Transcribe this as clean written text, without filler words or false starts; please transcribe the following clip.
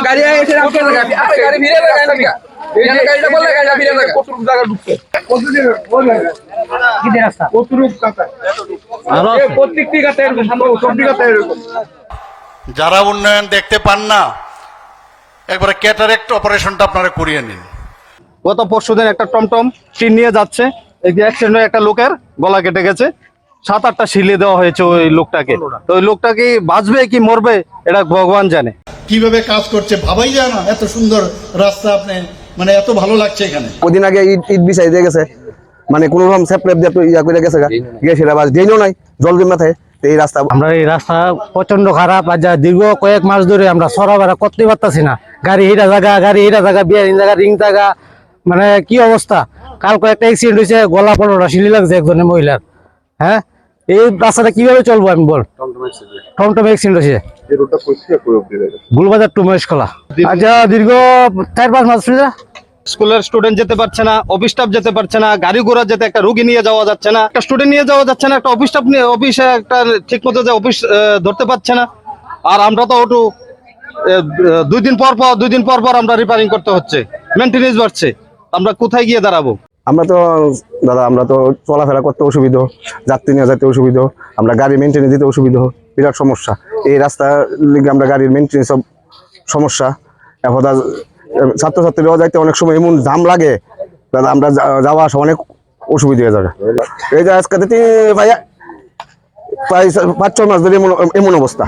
গাড়ি গাড়ি ভিড়ে যারা উন্নয়ন দেখতে পান না, একবারে ক্যাটারেক্ট অপারেশনটা আপনারা করিয়ে নিন। গত পরশুদিন একটা টমটম টিন নিয়ে যাচ্ছে, এই যে অ্যাক্সিডেন্টে একটা লোকের গলা কেটে গেছে, 7-8টা শিলে দেওয়া হয়েছে ওই লোকটাকে। তো ওই লোকটা কি বাঁচবে কি মরবে এটা ভগবান জানে। কিভাবে কাজ করছে ভাবাই যায় না। এত সুন্দর রাস্তা, আপনি মানে এত ভালো লাগছে এখানে। ওদিন আগে ঈদ বিছাই দিয়ে গেছে, মানে কোনো রকম সেপ্রেপ দিয়ে ইয়া করে গেছে গিয়ে সেটা বাস দিনও নাই, জল জমা থাকে। এই রাস্তা আমরা এই রাস্তা প্রচন্ড খারাপ, আর যা দীর্ঘ কয়েক মাস ধরে আমরা সরাবেড়া করতে পারতাছি না। গাড়ি হিরা জায়গা বিয়ারিং জায়গা রিং জায়গা, মানে কি অবস্থা। কাল কয়েকটা অ্যাক্সিডেন্ট হয়েছে, গলা 15টা শিলি লাগছে একজনের মহিলার। হ্যাঁ, এই রাস্তাটা কিভাবে চলবো আমি বল। টমটম অ্যাক্সিডেন্ট হয়েছে গুলবাজার টু মহেশখোলা। আচ্ছা, দীর্ঘ 4-5 মাস। স্কুলের স্টুডেন্ট যেতে পারছে না, অফিস স্টাফ যেতে পারছে না, গাড়ি ঘোড়া যেতে একটা রুগী নিয়ে যাওয়া যাচ্ছে না, একটা স্টুডেন্ট নিয়ে যাওয়া যাচ্ছে না, একটা অফিস স্টাফ নিয়ে অফিসে একটা ঠিক মতো যে অফিস ধরতে পারছে না। আর আমরা তো ওটু 2 দিন পর পর আমরা রিপেয়ারিং করতে হচ্ছে, মেনটেনেন্স বাড়ছে। আমরা কোথায় গিয়ে দাঁড়াবো? আমরা তো চলাফেরা করতে অসুবিধা, যাত্রী নিয়ে যেতে অসুবিধা, আমরা গাড়ি মেনটেনেন্স দিতে অসুবিধা, বিরাট সমস্যা। এই রাস্তার লিগে আমরা গাড়ির মেনটেনেন্স সব সমস্যা। এখন ছাত্রছাত্রীরাও যাইতে অনেক সময় এমন জাম লাগে, দাদা আমরা যাওয়া আসা অনেক অসুবিধা হয়ে যাবে। এই যে আজকে ভাইয়া প্রায় 5-6 মাস ধরে এমন অবস্থা।